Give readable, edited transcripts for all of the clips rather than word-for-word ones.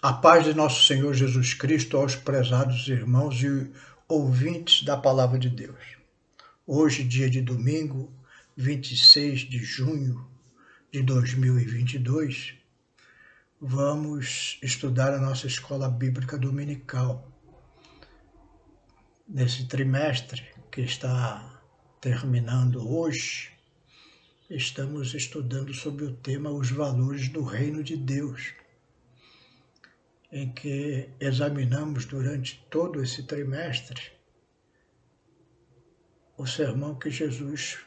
A paz de nosso Senhor Jesus Cristo aos prezados irmãos e ouvintes da Palavra de Deus. Hoje, dia de domingo, 26 de junho de 2022, vamos estudar a nossa escola bíblica dominical. Nesse trimestre que está terminando hoje, estamos estudando sobre o tema Os Valores do Reino de Deus, em que examinamos durante todo esse trimestre o sermão que Jesus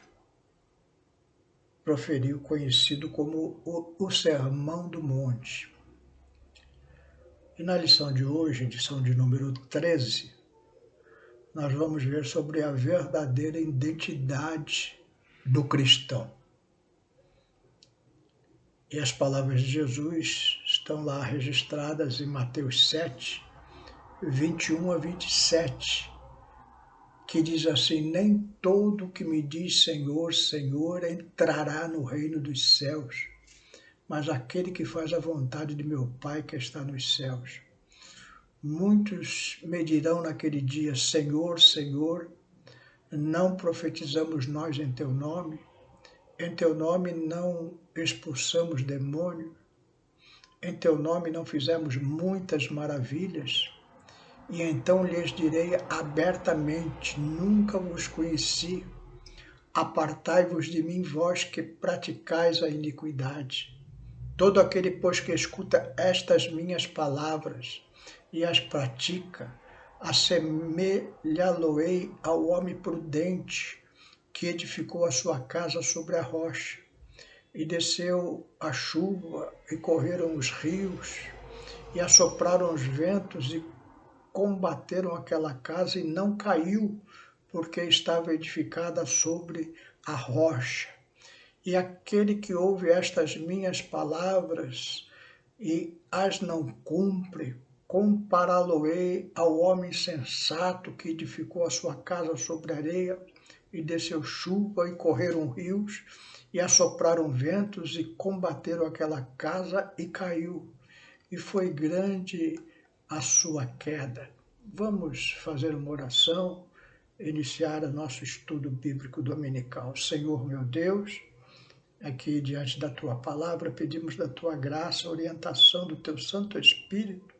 proferiu, conhecido como o Sermão do Monte. E na lição de hoje, lição de número 13, nós vamos ver sobre a verdadeira identidade do cristão. E as palavras de Jesus estão lá registradas em Mateus 7, 21 a 27, que diz assim: nem todo que me diz Senhor, Senhor entrará no reino dos céus, mas aquele que faz a vontade de meu Pai que está nos céus. Muitos me dirão naquele dia: Senhor, Senhor, não profetizamos nós em teu nome? Em teu nome não expulsamos demônio? Em teu nome não fizemos muitas maravilhas? E então lhes direi abertamente: nunca vos conheci. Apartai-vos de mim, vós que praticais a iniquidade. Todo aquele, pois, que escuta estas minhas palavras e as pratica, assemelhá-lo-ei ao homem prudente que edificou a sua casa sobre a rocha. E desceu a chuva, e correram os rios, e assopraram os ventos, e combateram aquela casa, e não caiu, porque estava edificada sobre a rocha. E aquele que ouve estas minhas palavras e as não cumpre, compará-lo-ei ao homem sensato que edificou a sua casa sobre a areia, e desceu chuva, e correram rios, e assopraram ventos, e combateram aquela casa, e caiu, e foi grande a sua queda. Vamos fazer uma oração, iniciar o nosso estudo bíblico dominical. Senhor meu Deus, aqui diante da tua palavra, pedimos da tua graça, orientação do teu Santo Espírito,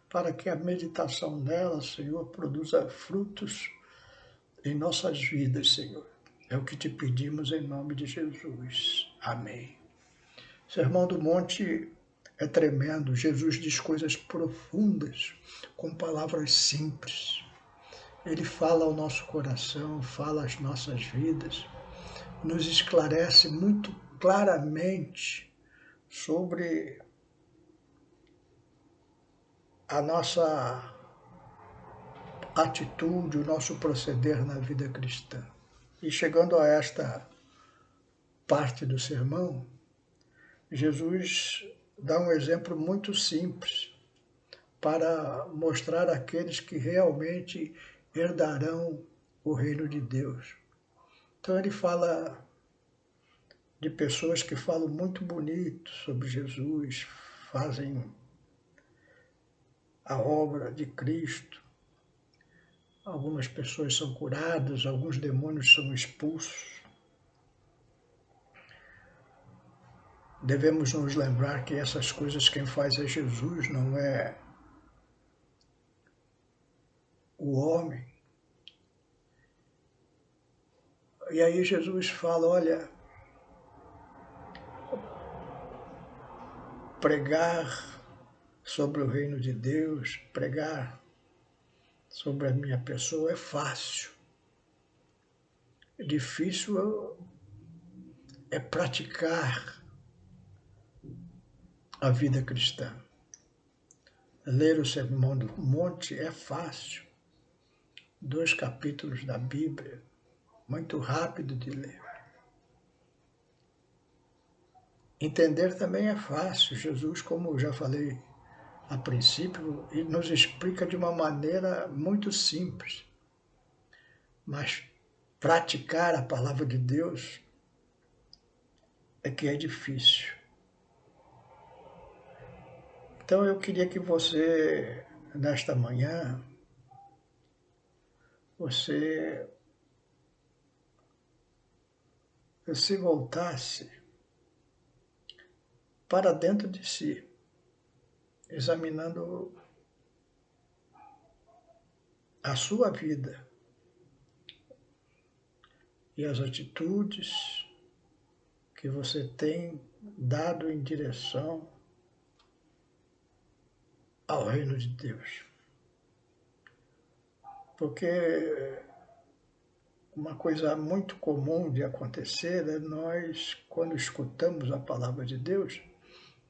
para que a meditação dela, Senhor, produza frutos em nossas vidas, Senhor. É o que te pedimos em nome de Jesus. Amém. Sermão do Monte é tremendo. Jesus diz coisas profundas com palavras simples. Ele fala ao nosso coração, fala às nossas vidas, nos esclarece muito claramente sobre a nossa atitude, o nosso proceder na vida cristã. E chegando a esta parte do sermão, Jesus dá um exemplo muito simples para mostrar àqueles que realmente herdarão o reino de Deus. Então ele fala de pessoas que falam muito bonito sobre Jesus, fazem a obra de Cristo. Algumas pessoas são curadas, alguns demônios são expulsos. Devemos nos lembrar que essas coisas quem faz é Jesus, não é o homem. E aí Jesus fala, olha, pregar sobre o reino de Deus, pregar sobre a minha pessoa é fácil. Difícil é praticar a vida cristã. Ler o Sermão do Monte é fácil. 2 capítulos da Bíblia, muito rápido de ler. Entender também é fácil. Jesus, como eu já falei a princípio, ele nos explica de uma maneira muito simples. Mas praticar a palavra de Deus é que é difícil. Então eu queria que você, nesta manhã, você se voltasse para dentro de si, examinando a sua vida e as atitudes que você tem dado em direção ao reino de Deus. Porque uma coisa muito comum de acontecer é nós, quando escutamos a palavra de Deus,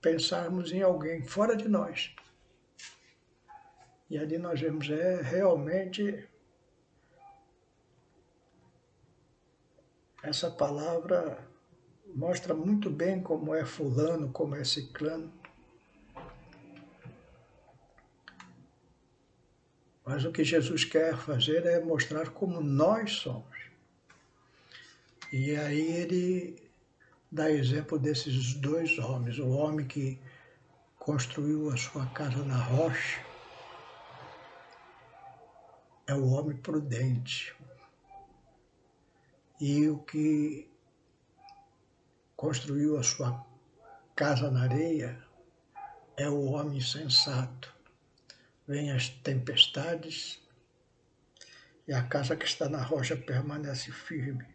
pensarmos em alguém fora de nós. E ali nós vemos, realmente, essa palavra mostra muito bem como é fulano, como é ciclano. Mas o que Jesus quer fazer é mostrar como nós somos. E aí ele dá exemplo desses dois homens. O homem que construiu a sua casa na rocha é o homem prudente. E o que construiu a sua casa na areia é o homem sensato. Vêm as tempestades e a casa que está na rocha permanece firme.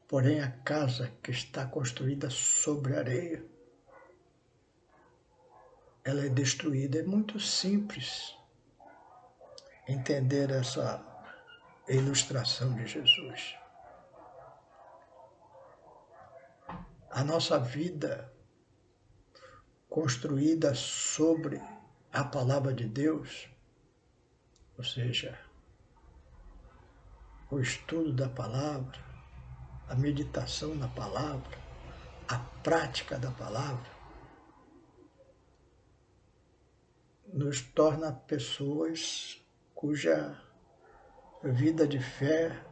Porém, a casa que está construída sobre areia, ela é destruída. É muito simples entender essa ilustração de Jesus. A nossa vida construída sobre a palavra de Deus, ou seja, o estudo da palavra, a meditação na palavra, a prática da palavra, nos torna pessoas cuja vida de fé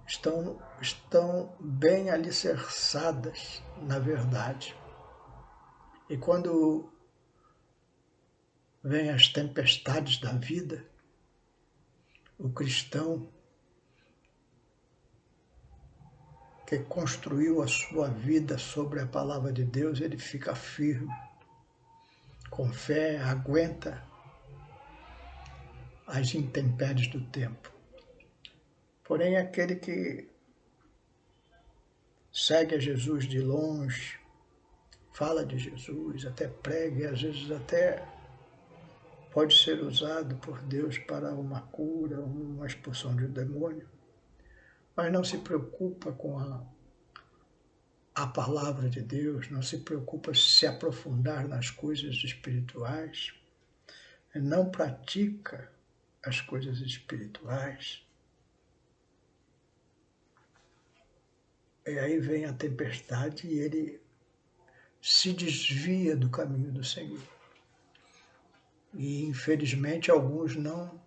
estão bem alicerçadas na verdade. E quando vêm as tempestades da vida, o cristão que construiu a sua vida sobre a palavra de Deus, ele fica firme, com fé, aguenta as intempéries do tempo. Porém, aquele que segue a Jesus de longe, fala de Jesus, até prega e às vezes até pode ser usado por Deus para uma cura, uma expulsão de um demônio, mas não se preocupa com a palavra de Deus, não se preocupa se aprofundar nas coisas espirituais, não pratica as coisas espirituais. E aí vem a tempestade e ele se desvia do caminho do Senhor. E infelizmente alguns não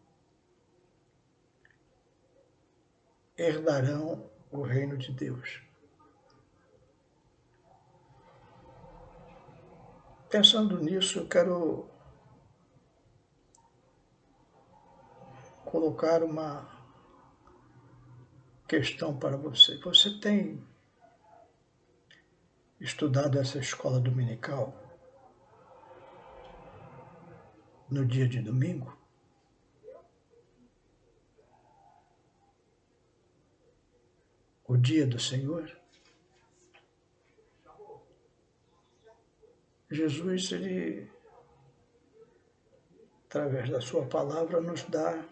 herdarão o reino de Deus. Pensando nisso, eu quero colocar uma questão para você. Você tem estudado essa escola dominical no dia de domingo? O dia do Senhor? Jesus, ele, através da sua palavra, nos dá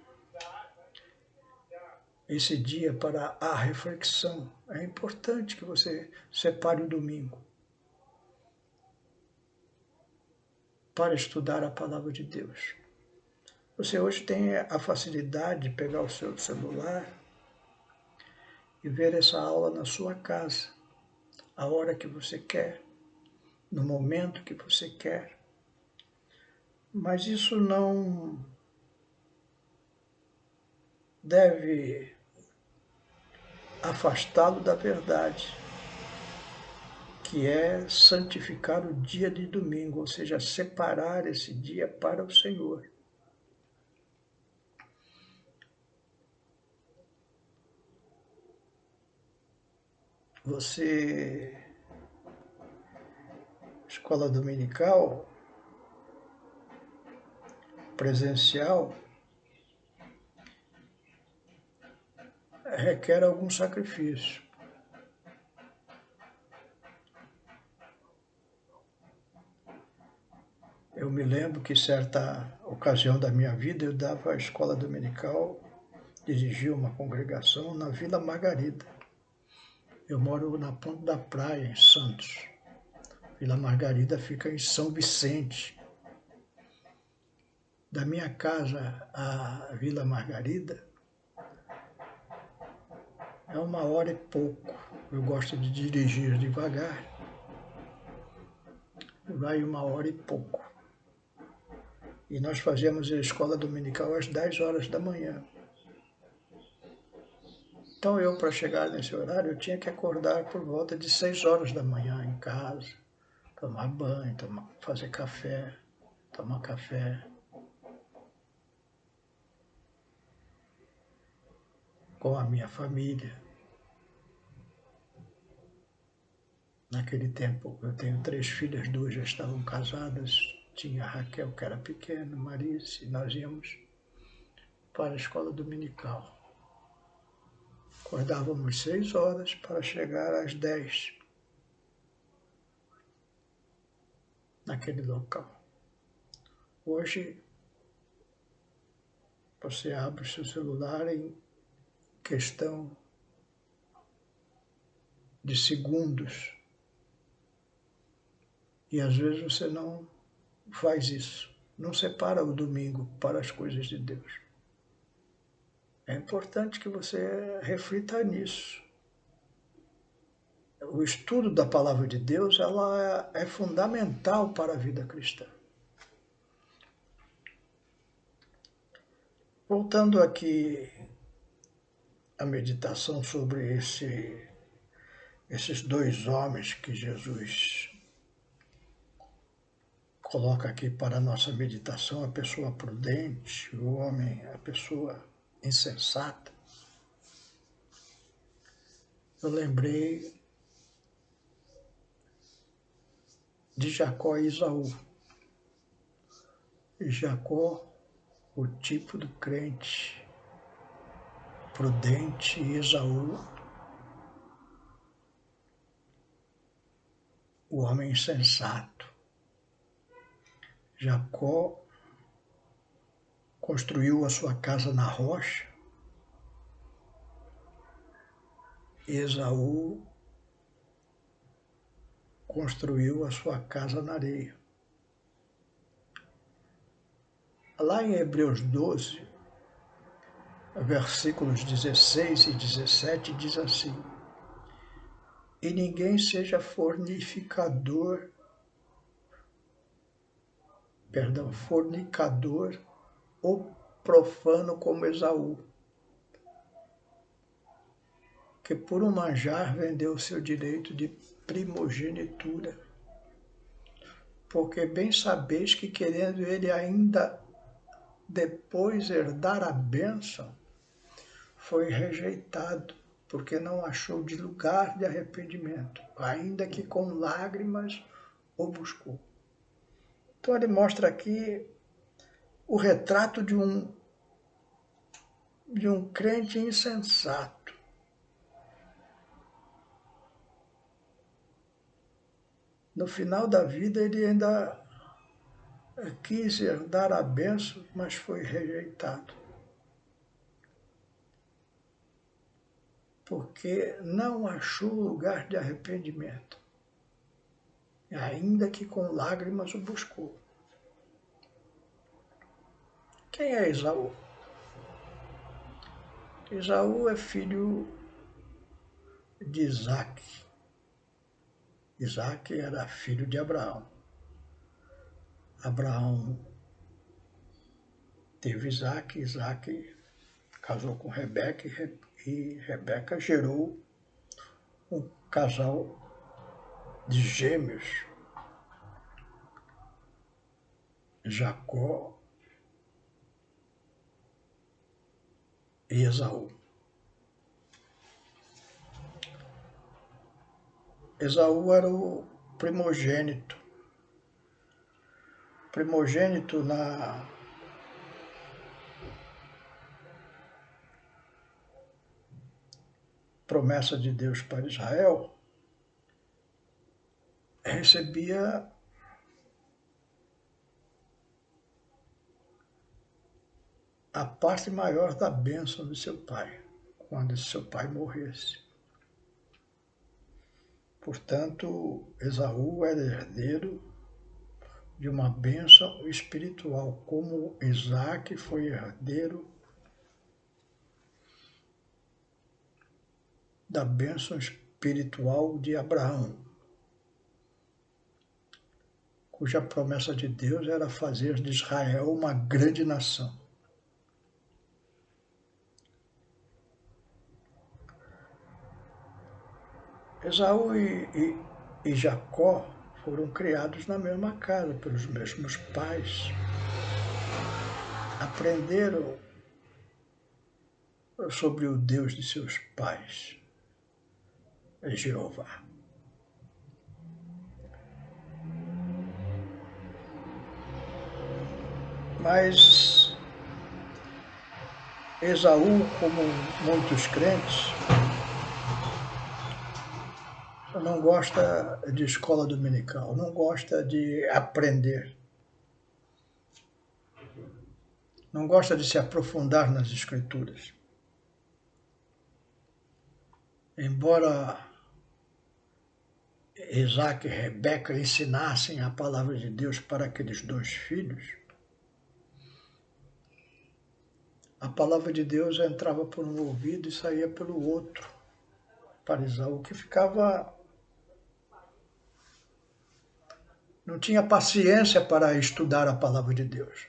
esse dia para a reflexão. É importante que você separe o domingo para estudar a palavra de Deus. Você hoje tem a facilidade de pegar o seu celular e ver essa aula na sua casa, a hora que você quer, no momento que você quer. Mas isso não deve afastá-lo da verdade, que é santificar o dia de domingo, ou seja, separar esse dia para o Senhor. Você, escola dominical, presencial, requer algum sacrifício. Eu me lembro que certa ocasião da minha vida eu dava a escola dominical, dirigia uma congregação na Vila Margarida. Eu moro na Ponta da Praia, em Santos. Vila Margarida fica em São Vicente. Da minha casa à Vila Margarida é 1 hora e pouco. Eu gosto de dirigir devagar. Vai 1 hora e pouco. E nós fazíamos a escola dominical às 10 horas da manhã. Então eu, para chegar nesse horário, eu tinha que acordar por volta de 6 horas da manhã em casa, tomar banho, fazer café, tomar café com a minha família. Naquele tempo eu tenho 3 filhas, 2 já estavam casadas, tinha a Raquel que era pequena, Marice, e nós íamos para a escola dominical. Acordávamos 6 horas para chegar às 10 naquele local. Hoje, você abre o seu celular em questão de segundos e às vezes você não faz isso, não separa o domingo para as coisas de Deus. É importante que você reflita nisso. O estudo da palavra de Deus, ela é fundamental para a vida cristã. Voltando aqui à meditação sobre esses 2 homens que Jesus coloca aqui para a nossa meditação, a pessoa prudente, o homem, a pessoa insensata. Eu lembrei de Jacó e Esaú. E Jacó, o tipo do crente prudente, e Esaú, o homem insensato. Jacó construiu a sua casa na rocha, e Esaú construiu a sua casa na areia. Lá em Hebreus 12, versículos 16 e 17, diz assim: E ninguém seja fornicador ou profano como Esaú, que por um manjar vendeu seu direito de primogenitura. Porque bem sabeis que, querendo ele ainda depois herdar a bênção, foi rejeitado, porque não achou de lugar de arrependimento, ainda que com lágrimas o buscou. Então ele mostra aqui o retrato de um crente insensato. No final da vida ele ainda quis herdar a bênção, mas foi rejeitado. Porque não achou lugar de arrependimento, ainda que com lágrimas o buscou. Quem é Esaú? Esaú é filho de Isaac. Isaac era filho de Abraão. Abraão teve Isaac, Isaac casou com Rebeca e Rebeca gerou um casal de gêmeos, Jacó e Esaú. Esaú era o primogênito. Primogênito na promessa de Deus para Israel, recebia a parte maior da bênção de seu pai, quando seu pai morresse. Portanto, Esaú era herdeiro de uma bênção espiritual, como Isaac foi herdeiro da bênção espiritual de Abraão, cuja promessa de Deus era fazer de Israel uma grande nação. Esaú e Jacó foram criados na mesma casa, pelos mesmos pais. Aprenderam sobre o Deus de seus pais, Jeová. Mas Esaú, como muitos crentes, não gosta de escola dominical, não gosta de aprender, não gosta de se aprofundar nas Escrituras. Embora Isaac e Rebeca ensinassem a palavra de Deus para aqueles dois filhos, a palavra de Deus entrava por um ouvido e saía pelo outro, para Esaú, que não tinha paciência para estudar a palavra de Deus.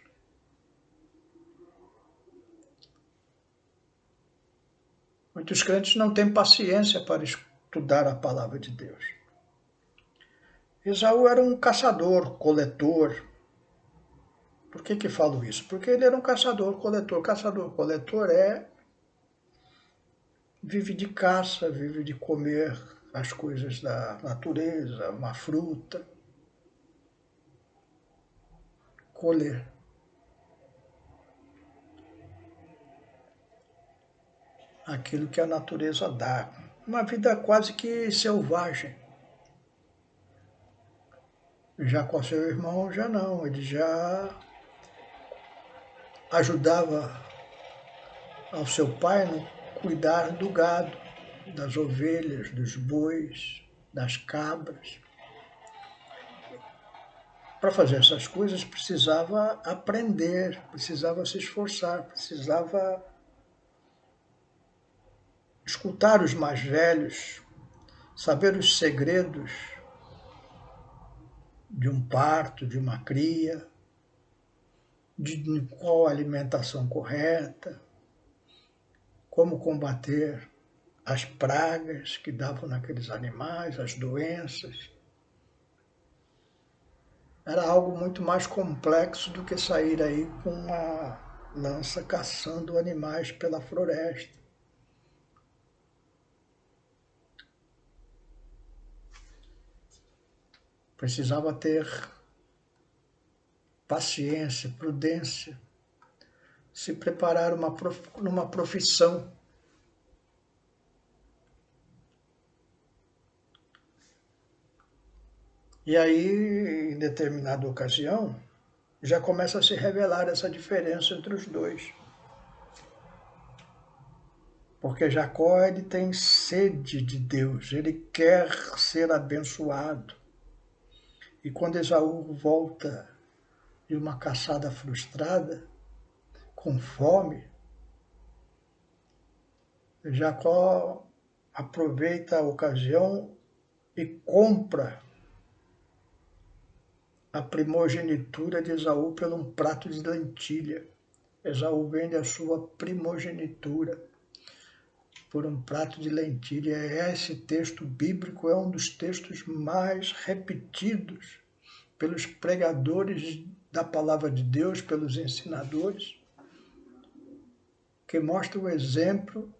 Muitos crentes não têm paciência para estudar a palavra de Deus. Esaú era um caçador, coletor. Por que falo isso? Porque ele era um caçador, coletor. Caçador, coletor vive de caça, vive de comer as coisas da natureza, uma fruta, colher. Aquilo que a natureza dá. Uma vida quase que selvagem. Já com seu irmão, já não. Ele já ajudava ao seu pai no cuidar do gado, das ovelhas, dos bois, das cabras. Para fazer essas coisas precisava aprender, precisava se esforçar, precisava escutar os mais velhos, saber os segredos de um parto, de uma cria, de qual a alimentação correta, como combater as pragas que davam naqueles animais, as doenças. Era algo muito mais complexo do que sair aí com uma lança caçando animais pela floresta. Precisava ter paciência, prudência, se preparar numa profissão. E aí, em determinada ocasião, já começa a se revelar essa diferença entre os dois. Porque Jacó, ele tem sede de Deus, ele quer ser abençoado. E quando Esaú volta de uma caçada frustrada, com fome, Jacó aproveita a ocasião e compra a primogenitura de Esaú por um prato de lentilha. Esaú vende a sua primogenitura por um prato de lentilha. Esse texto bíblico é um dos textos mais repetidos pelos pregadores da palavra de Deus, pelos ensinadores, que mostra o exemplo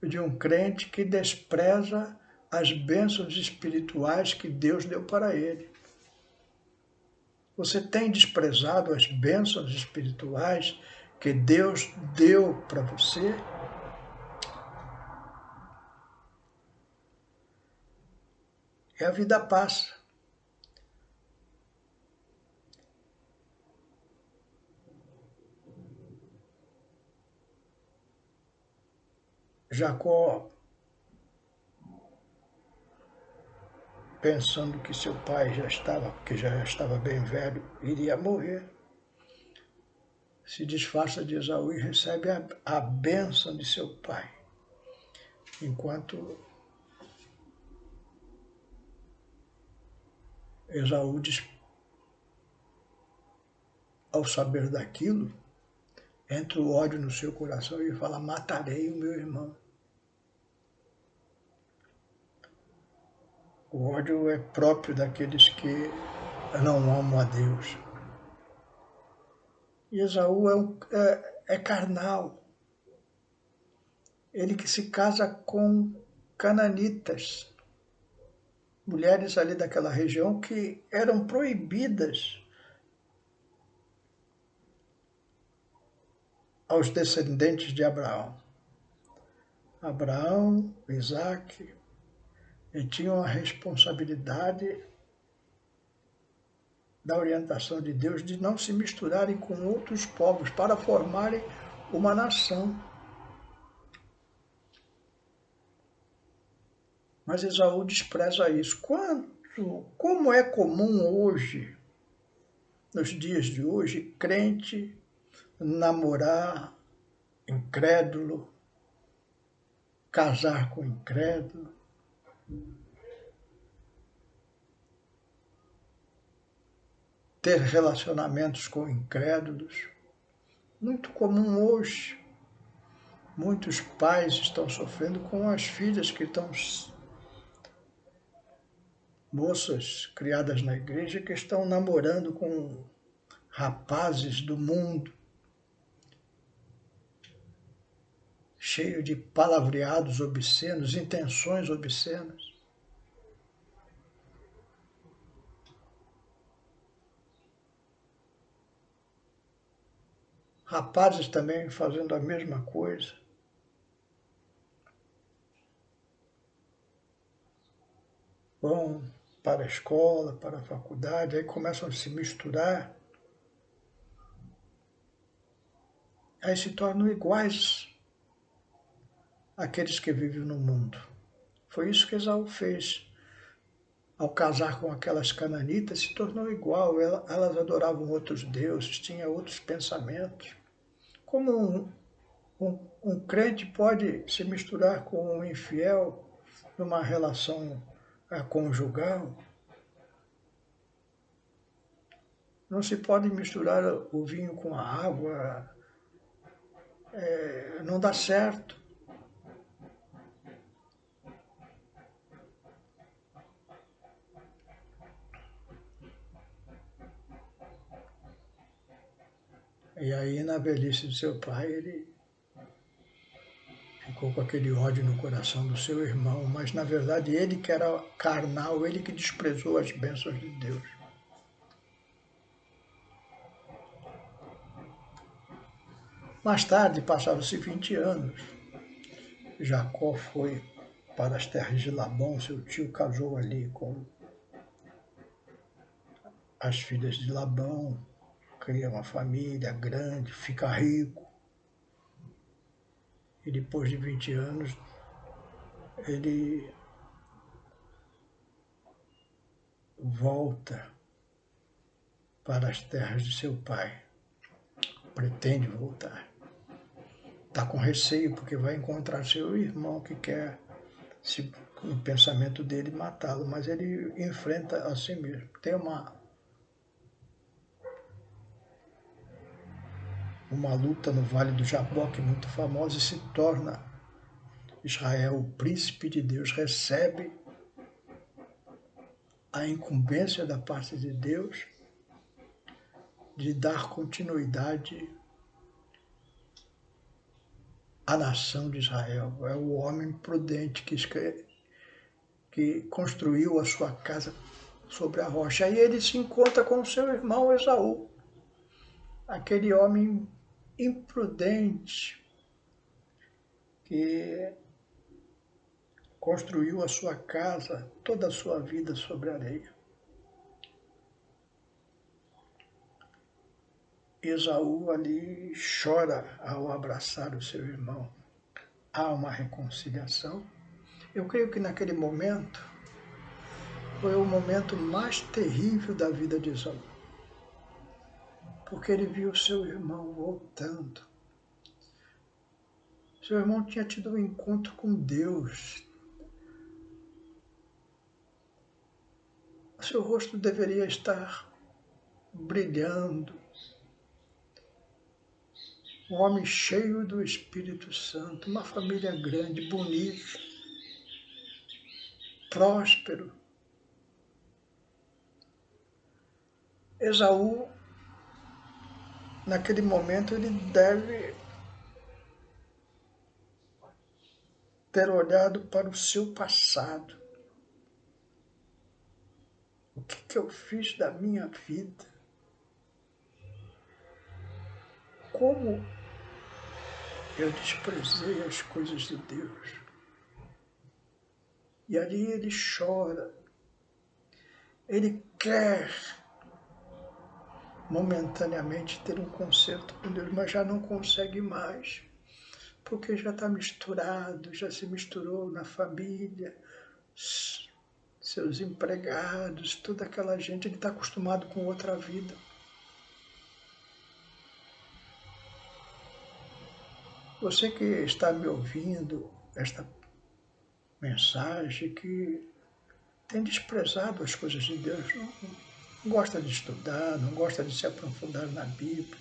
de um crente que despreza as bênçãos espirituais que Deus deu para ele. Você tem desprezado as bênçãos espirituais que Deus deu para você? E a vida passa. Jacó, pensando que seu pai que já estava bem velho, iria morrer, se disfarça de Esaú e recebe a bênção de seu pai. Enquanto Esaú, ao saber daquilo, entra o ódio no seu coração e fala: matarei o meu irmão. O ódio é próprio daqueles que não amam a Deus. E Esaú é carnal. Ele que se casa com cananitas, mulheres ali daquela região que eram proibidas aos descendentes de Abraão. Abraão, Isaque, e tinham a responsabilidade da orientação de Deus de não se misturarem com outros povos para formarem uma nação. Mas Esaú despreza isso. Como é comum hoje, nos dias de hoje, crente namorar incrédulo, casar com incrédulo, ter relacionamentos com incrédulos. Muito comum hoje. Muitos pais estão sofrendo com as filhas que estão, moças criadas na igreja, que estão namorando com rapazes do mundo, cheio de palavreados obscenos, intenções obscenas. Rapazes também fazendo a mesma coisa. Vão para a escola, para a faculdade, aí começam a se misturar. Aí se tornam iguais àqueles que vivem no mundo. Foi isso que Esaú fez. Ao casar com aquelas cananitas, se tornou igual. Elas adoravam outros deuses, tinham outros pensamentos. Como um crente pode se misturar com um infiel numa relação conjugal? Não se pode misturar o vinho com a água, não dá certo. E aí, na velhice do seu pai, ele ficou com aquele ódio no coração do seu irmão, mas na verdade ele que era carnal, ele que desprezou as bênçãos de Deus. Mais tarde, passaram-se 20 anos, Jacó foi para as terras de Labão, seu tio casou ali com as filhas de Labão, cria uma família grande, fica rico. E depois de 20 anos, ele volta para as terras de seu pai. Pretende voltar. Está com receio porque vai encontrar seu irmão que quer, no pensamento dele, matá-lo. Mas ele enfrenta a si mesmo. Tem uma luta no Vale do Jaboque muito famosa e se torna Israel, o príncipe de Deus, recebe a incumbência da parte de Deus de dar continuidade à nação de Israel. É o homem prudente que construiu a sua casa sobre a rocha. Aí ele se encontra com seu irmão Esaú, aquele homem imprudente que construiu a sua casa, toda a sua vida sobre a areia. Esaú ali chora ao abraçar o seu irmão. Há uma reconciliação. Eu creio que naquele momento foi o momento mais terrível da vida de Esaú, porque ele viu seu irmão voltando. Seu irmão tinha tido um encontro com Deus. Seu rosto deveria estar brilhando. Um homem cheio do Espírito Santo, uma família grande, bonita, próspero. Esaú, naquele momento, ele deve ter olhado para o seu passado. O que eu fiz da minha vida? Como eu desprezei as coisas de Deus? E ali ele chora. Ele quer momentaneamente ter um concerto com Deus, mas já não consegue mais, porque já está misturado, já se misturou na família, seus empregados, toda aquela gente, ele está acostumado com outra vida. Você que está me ouvindo esta mensagem, que tem desprezado as coisas de Deus, não gosta de estudar, não gosta de se aprofundar na Bíblia,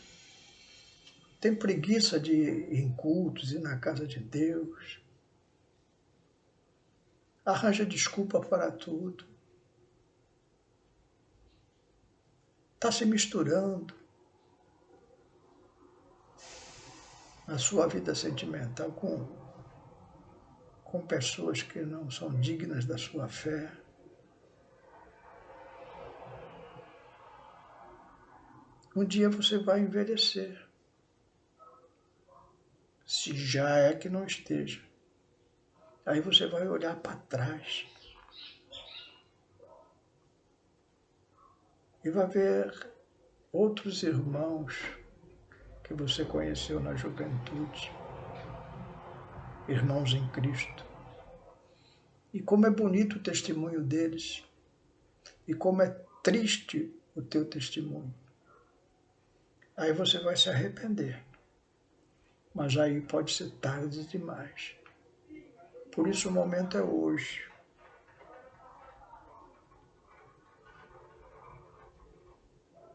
tem preguiça de ir em cultos e na casa de Deus, arranja desculpa para tudo, está se misturando na sua vida sentimental com pessoas que não são dignas da sua fé. Um dia você vai envelhecer, se já é que não esteja. Aí você vai olhar para trás e vai ver outros irmãos que você conheceu na juventude, irmãos em Cristo. E como é bonito o testemunho deles, e como é triste o teu testemunho. Aí você vai se arrepender, mas aí pode ser tarde demais. Por isso o momento é hoje.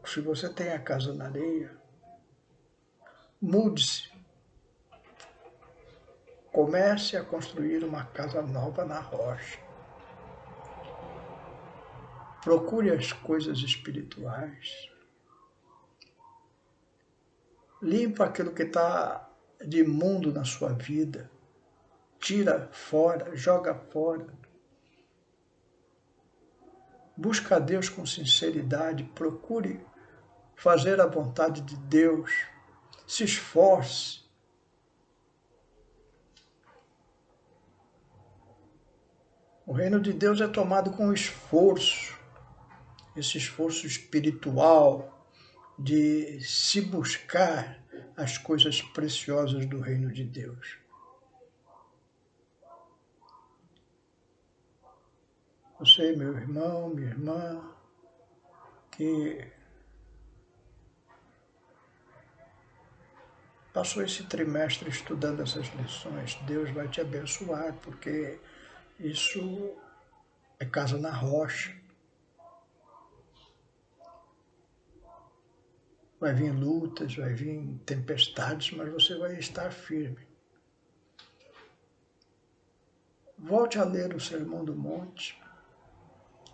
Se você tem a casa na areia, mude-se. Comece a construir uma casa nova na rocha. Procure as coisas espirituais. Limpa aquilo que está de imundo na sua vida. Tira fora, joga fora. Busca a Deus com sinceridade. Procure fazer a vontade de Deus. Se esforce. O reino de Deus é tomado com esforço. Esse esforço espiritual de se buscar as coisas preciosas do reino de Deus. Você, meu irmão, minha irmã, que passou esse trimestre estudando essas lições, Deus vai te abençoar, porque isso é casa na rocha. Vai vir lutas, vai vir tempestades, mas você vai estar firme. Volte a ler o Sermão do Monte.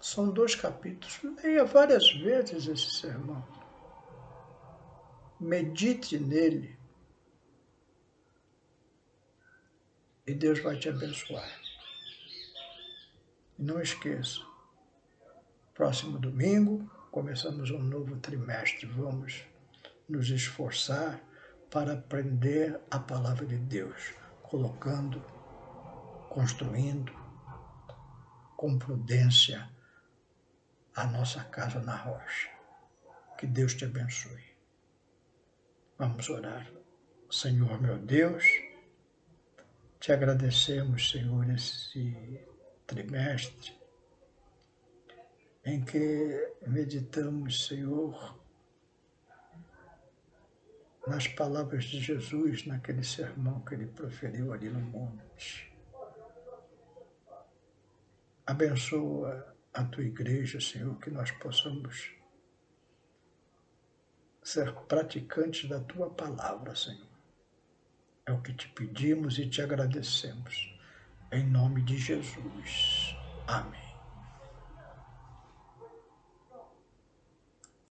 São 2 capítulos. Leia várias vezes esse sermão. Medite nele. E Deus vai te abençoar. E não esqueça, próximo domingo, começamos um novo trimestre. Vamos nos esforçar para aprender a palavra de Deus, colocando, construindo com prudência a nossa casa na rocha. Que Deus te abençoe. Vamos orar. Senhor meu Deus, te agradecemos, Senhor, esse trimestre em que meditamos, Senhor, nas palavras de Jesus, naquele sermão que ele proferiu ali no monte. Abençoa a tua igreja, Senhor, que nós possamos ser praticantes da tua palavra, Senhor. É o que te pedimos e te agradecemos. Em nome de Jesus. Amém.